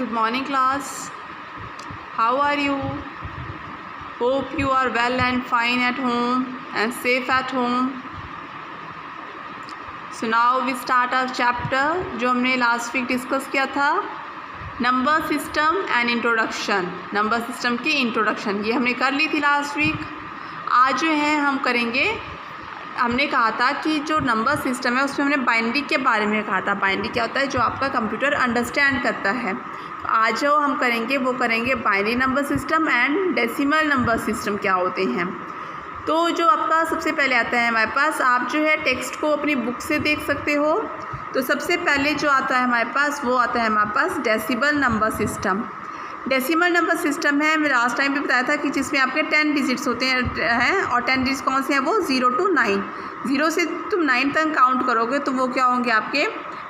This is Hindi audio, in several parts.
Good morning class. How are you? Hope you are well and fine at home and safe at home. So now we start our chapter जो हमने लास्ट वीक डिस्कस किया था, number system and introduction. Number system की इंट्रोडक्शन ये हमने कर ली थी लास्ट वीक. आज जो है हम करेंगे, हमने कहा था कि जो नंबर सिस्टम है उसमें हमने बाइनरी के बारे में कहा था. बाइनरी क्या होता है, जो आपका कंप्यूटर अंडरस्टैंड करता है. तो आज जो हम करेंगे वो करेंगे binary number system and decimal number system क्या होते हैं. तो जो आपका सबसे पहले आता है हमारे पास, आप जो है टेक्स्ट को अपनी बुक से देख सकते हो. तो सबसे पहले जो आता है हमारे पास वो आता है हमारे पास decimal number system. Decimal number system है, मैं लास्ट टाइम भी बताया था कि जिसमें आपके 10 डिजिट्स होते हैं और 10 डिजिट्स कौन से हैं, वो 0 to 9. 0 से तुम 9 तक काउंट करोगे तो वो क्या होंगे, आपके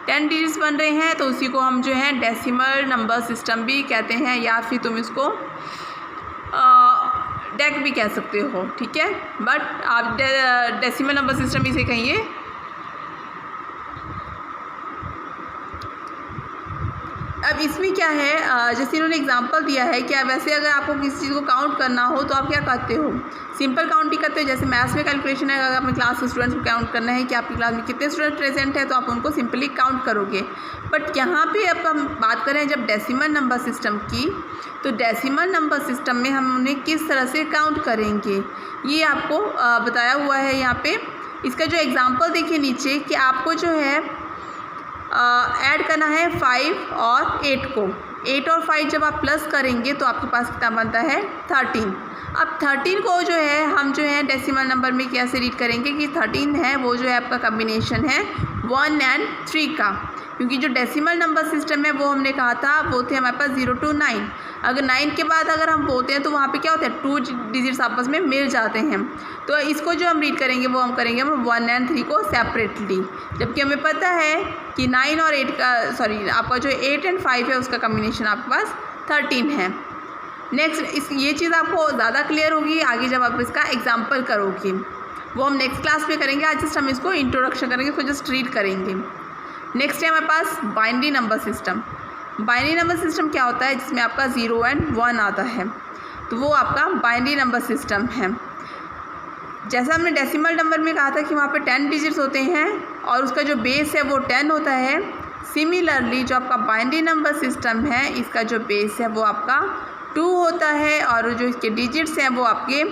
10 डिजिट्स बन रहे हैं. तो उसी को हम जो है डेसिमल नंबर सिस्टम भी कहते हैं, या फिर तुम इसको डेक भी कह सकते हो. ठीक है, बट आप डेसिमल नंबर सिस्टम इसे कहिए. अब इसमें क्या है, जैसे इन्होंने एग्जांपल दिया है कि वैसे अगर आपको किसी चीज़ को काउंट करना हो तो आप क्या करते हो, सिंपल काउंट ही करते हो. जैसे मैथ्स में कैलकुलेशन है, अगर अपने क्लास के स्टूडेंट्स को काउंट करना है कि आपकी क्लास में कितने स्टूडेंट प्रेजेंट है तो आप उनको सिंपली काउंट करोगे. बट यहाँ पे अब हम बात करें जब डेसिमल नंबर सिस्टम की, तो डेसिमल नंबर सिस्टम में हम उन्हें किस तरह से काउंट करेंगे ये आपको बताया हुआ है यहाँ पे. इसका जो एग्ज़ाम्पल देखिए नीचे कि आपको जो है ऐड करना है 5 और 8 को. 8 और 5 जब आप प्लस करेंगे तो आपके पास कितना बनता है, 13. अब 13 को जो है हम जो है डेसिमल नंबर में कैसे रीड करेंगे कि 13 है वो जो है आपका कम्बिनेशन है 1 and 3 का. क्योंकि जो डेसिमल नंबर सिस्टम है वो हमने कहा था वो थे हमारे पास 0 to 9. अगर 9 के बाद अगर हम बोलते हैं तो वहाँ पे क्या होता है, 2 डिजिट्स आपस में मिल जाते हैं. तो इसको जो हम रीड करेंगे वो हम करेंगे 1 and 3 को सेपरेटली. जबकि हमें पता है कि 9 और 8 का आपका जो 8 and 5 है उसका कम्बिनेशन आपके पास 13 है. नेक्स्ट ये चीज़ आपको ज़्यादा क्लियर होगी आगे जब आप इसका एग्जाम्पल करोगे, वो हम नेक्स्ट क्लास में करेंगे. आज जस्ट हम इसको इंट्रोडक्शन करेंगे, इसको जस्ट रीड करेंगे. नेक्स्ट है हमारे पास binary number system. Binary number system क्या होता है, जिसमें आपका 0 and 1 आता है, तो वो आपका बाइनरी नंबर सिस्टम है. जैसा हमने डेसिमल नंबर में कहा था कि वहाँ पे 10 डिजिट्स होते हैं और उसका जो बेस है वो 10 होता है. सिमिलरली जो आपका बाइनरी नंबर सिस्टम है, इसका जो बेस है वो आपका 2 होता है और जो इसके डिजिट्स हैं वो आपके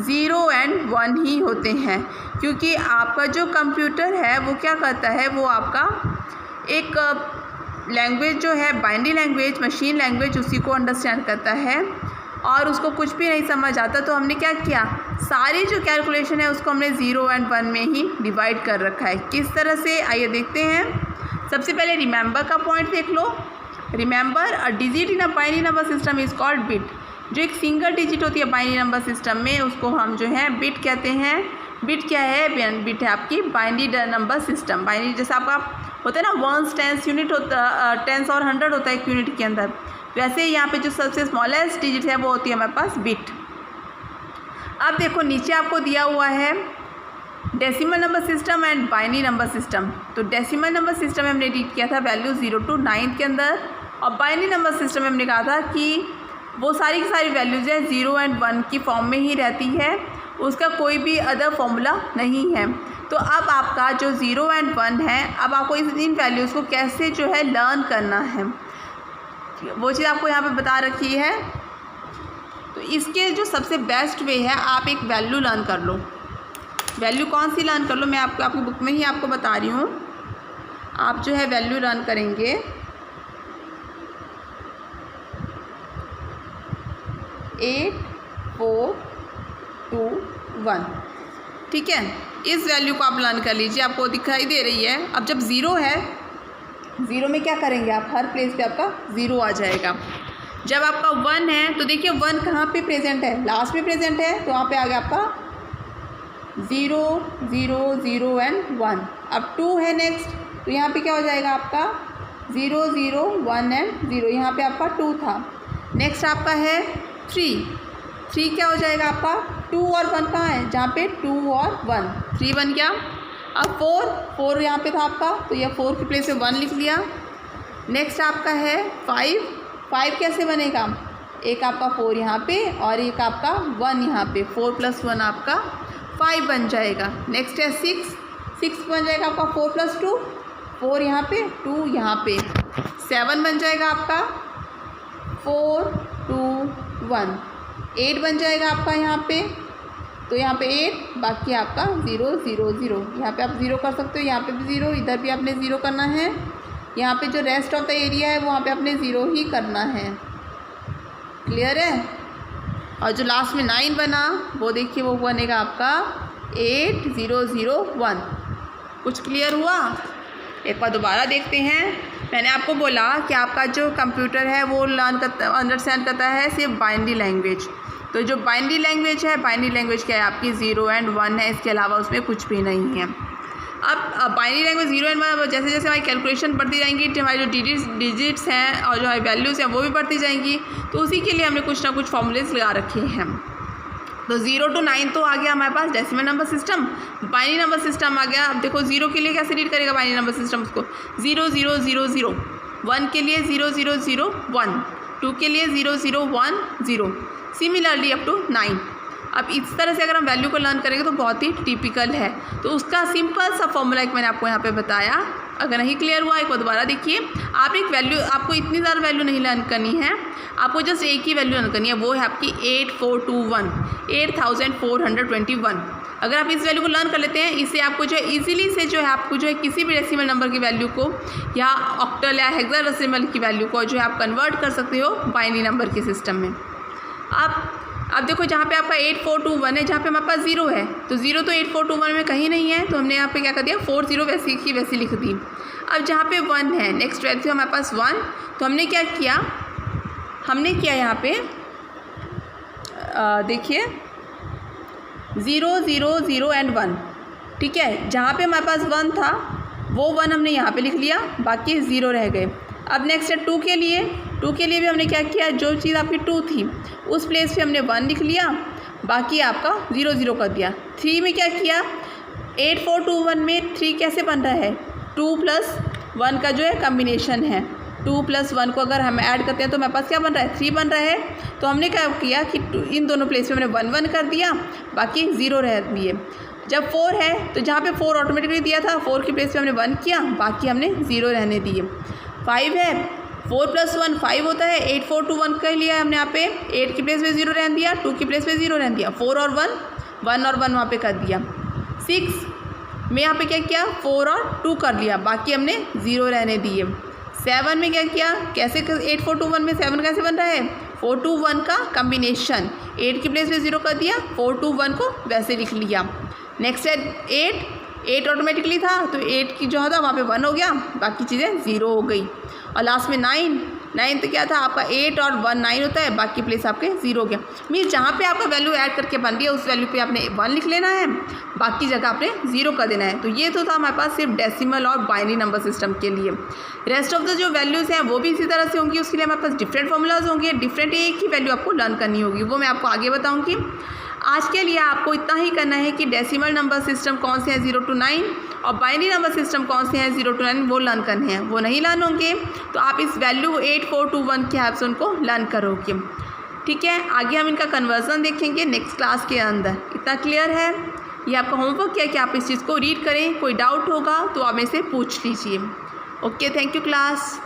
0 and 1 ही होते हैं. क्योंकि आपका जो कंप्यूटर है वो क्या करता है, वो आपका एक लैंग्वेज जो है बाइनरी लैंग्वेज, मशीन लैंग्वेज, उसी को अंडरस्टैंड करता है और उसको कुछ भी नहीं समझ आता. तो हमने क्या किया, सारी जो कैलकुलेशन है उसको हमने 0 and 1 में ही डिवाइड कर रखा है. किस तरह से, आइए देखते हैं. सबसे पहले रिमेंबर का पॉइंट देख लो. Remember a digit in a binary number system is called bit. जो एक सिंगल डिजिट होती है बाइनरी नंबर सिस्टम में उसको हम जो है बिट कहते हैं. बिट क्या है, बिट है आपकी बाइनरी नंबर सिस्टम. बाइनरी जैसे आपका होता है ना, वंस, टेंस, यूनिट होता, टेंस और 100 होता है एक यूनिट के अंदर, वैसे ही यहाँ पे जो सबसे स्मॉलेस्ट डिजिट है वो होती है हमारे पास बिट. अब देखो नीचे आपको दिया हुआ है decimal number system and binary number system. तो डेसिमल नंबर सिस्टम में हमने रीड किया था वैल्यू 0 to 9 के अंदर, और बाइनरी नंबर सिस्टम में हमने कहा था कि वो सारी की सारी वैल्यूज़ है 0 and 1 की फॉर्म में ही रहती है, उसका कोई भी अदर फॉर्मूला नहीं है. तो अब आपका जो 0 and 1 है, अब आपको इन वैल्यूज़ को कैसे जो है लर्न करना है वो चीज़ आपको यहाँ पे बता रखी है. तो इसके जो सबसे बेस्ट वे है, आप एक वैल्यू लर्न कर लो. वैल्यू कौन सी लर्न कर लो, मैं आपकी बुक में ही आपको बता रही हूँ. आप जो है वैल्यू लर्न करेंगे 8 4 2 1. ठीक है, इस वैल्यू को आप लर्न कर लीजिए, आपको दिखाई दे रही है. अब जब 0 है, 0 में क्या करेंगे आप, हर प्लेस पे आपका 0 आ जाएगा. जब आपका 1 है तो देखिए 1 कहाँ पे प्रेजेंट है, लास्ट में प्रेजेंट है, तो वहाँ पे आ गया आपका 0 0 0 and 1. अब 2 है नेक्स्ट, तो यहाँ पे क्या हो जाएगा आपका 0 0 1 and 0, यहाँ पे आपका 2 था. नेक्स्ट आपका है 3 क्या हो जाएगा आपका 2 और 1 कहाँ है, जहाँ पे 2 और 1, 3 बन गया. अब 4 यहाँ पे था आपका, तो यह 4 की प्लेस में 1 लिख लिया. नेक्स्ट आपका है 5 5 कैसे बनेगा, एक आपका 4 यहाँ पे और एक आपका 1 यहाँ पे, 4 + 1 आपका 5 बन जाएगा। नेक्स्ट है 6 बन जाएगा आपका 4 + 2, 4 यहाँ पे 2 यहाँ पे, 7 बन जाएगा आपका 4 2 1, 8 बन जाएगा आपका यहाँ पे, तो यहाँ पे 8, बाकी आपका 0 0 0, यहाँ पे आप 0 कर सकते हो, यहाँ पे भी 0, इधर भी आपने 0 करना है, यहाँ पे जो रेस्ट ऑफ द एरिया है वहाँ पे आपने 0 ही करना है। क्लियर है। और जो लास्ट में 9 बना वो देखिए वो बनेगा आपका 8 0 0 1। कुछ क्लियर हुआ। एक बार दोबारा देखते हैं। मैंने आपको बोला कि आपका जो कंप्यूटर है वो अंडरस्टैंड करता है सिर्फ बाइनरी लैंग्वेज। तो जो बाइनरी लैंग्वेज है, बाइनरी लैंग्वेज क्या है आपकी 0 और 1 है, इसके अलावा उसमें कुछ भी नहीं है। अब बाइनरी लैंग्वेज 0 और 1 जैसे जैसे हमारी कैलकुलेशन बढ़ती जाएंगी, हमारी जो डिजिट्स हैं और जो हमारी वैल्यूज़ हैं वो भी बढ़ती जाएंगी, तो उसी के लिए हमने कुछ ना कुछ फॉर्मूलेस लगा रखे हैं। तो 0 to 9 तो आ गया हमारे पास decimal number system. Binary number system आ गया। अब देखो 0 के लिए कैसे रीड करेगा बाइनरी नंबर सिस्टम उसको, 0 0 0 0, 1 के लिए 0 0 0 1, 2 के लिए 0 0 1 0, सिमिलरली अप टू 9। अब इस तरह से अगर हम वैल्यू को लर्न करेंगे तो बहुत ही टिपिकल है। तो उसका सिंपल सा फॉर्मूला एक मैंने आपको यहाँ पे बताया। अगर नहीं क्लियर हुआ एक बार दोबारा देखिए। आप एक वैल्यू, आपको इतनी ज़्यादा वैल्यू नहीं लर्न करनी है, आपको जस्ट एक ही वैल्यू लर्न करनी है, वो है आपकी 8421, 8421। अगर आप इस वैल्यू को लर्न कर लेते हैं, इससे आपको जो है ईजिली से जो है आपको जो है किसी भी डेसिमल नंबर की वैल्यू को या ऑक्टल या हेक्साडेसिमल की वैल्यू को जो है आप कन्वर्ट कर सकते हो बाइनरी नंबर के सिस्टम में। अब देखो जहाँ पे आपका 8421 है, जहाँ पे हमारे पास 0 है, तो 0 तो 8421 में कहीं नहीं है, तो हमने यहाँ पे क्या कर दिया 40 वैसी की वैसी लिख दी। अब जहाँ पे 1 है, नेक्स्ट वैल्यू हमारे पास 1, तो हमने क्या किया, यहाँ पे देखिए 0 0 0 एंड 1, ठीक है। जहाँ पे हमारे पास 1 था वो 1 हमने यहाँ पे लिख लिया, बाकी 0 रह गए। अब नेक्स्ट है 2 के लिए। 2 के लिए भी हमने क्या किया, जो चीज़ आपकी 2 थी उस प्लेस पे हमने 1 लिख लिया, बाकी आपका 0 0 कर दिया। 3 में क्या किया, 8421 में 3 कैसे बन रहा है, 2 + 1 का जो है कम्बिनेशन है। 2 + 1 को अगर हम ऐड करते हैं तो हमारे पास क्या बन रहा है, 3 बन रहा है। तो हमने क्या किया कि इन दोनों प्लेस पे हमने 1 1 कर दिया, बाकी 0 रह दिए। जब 4 है तो जहाँ पे 4 ऑटोमेटिकली दिया था, 4 की प्लेस पे हमने 1 किया, बाकी हमने 0 रहने दिए। 5 है, 4 + 1 5 होता है, 8421 का लिया हमने यहाँ पे, 8 की प्लेस पे 0 रहने दिया, 2 की प्लेस पे 0 रहने दिया, 4 और 1 और 1 वहाँ पे कर दिया। 6 में यहाँ पे क्या किया, 4 और 2 कर लिया, बाकी हमने 0 रहने दिए। 7 में क्या किया, कैसे 8421 में 7 कैसे बन रहा है, 4 2 1 का कम्बिनेशन, 8 की प्लेस पे 0 कर दिया, 4 2 1 को वैसे लिख लिया। नेक्स्ट है 8 ऑटोमेटिकली था, तो 8 की जो था वहाँ पे 1 हो गया, बाकी चीज़ें 0 हो गई। और लास्ट में 9 तो क्या था आपका 8 और 1 9 होता है, बाकी प्लेस आपके 0 हो गया। मीन्स जहाँ पे आपका वैल्यू ऐड करके बन रही है उस वैल्यू पे आपने 1 लिख लेना है, बाकी जगह आपने 0 कर देना है। तो ये तो था हमारे पास सिर्फ डेसिमल और बाइनरी नंबर सिस्टम के लिए। रेस्ट ऑफ द जो वैल्यूज़ हैं वो भी इसी तरह से होंगी, उसके लिए हमारे पास डिफरेंट फॉर्मूलाज होंगे, डिफरेंट एक ही वैल्यू आपको लर्न करनी होगी, वो मैं आपको आगे बताऊँगी। आज के लिए आपको इतना ही करना है कि डेसिमल नंबर सिस्टम कौन से हैं 0 to 9 और बाइनरी नंबर सिस्टम कौन से हैं 0 to 9 वो लर्न करने हैं। वो नहीं लर्न होंगे तो आप इस वैल्यू 8421 के हिसाब से उनको लर्न करोगे, ठीक है। आगे हम इनका कन्वर्जन देखेंगे नेक्स्ट क्लास के अंदर। इतना क्लियर है। ये आपका होमवर्क है कि आप इस चीज़ को रीड करें, कोई डाउट होगा तो आप मेरे से पूछ लीजिए। Okay, thank you class.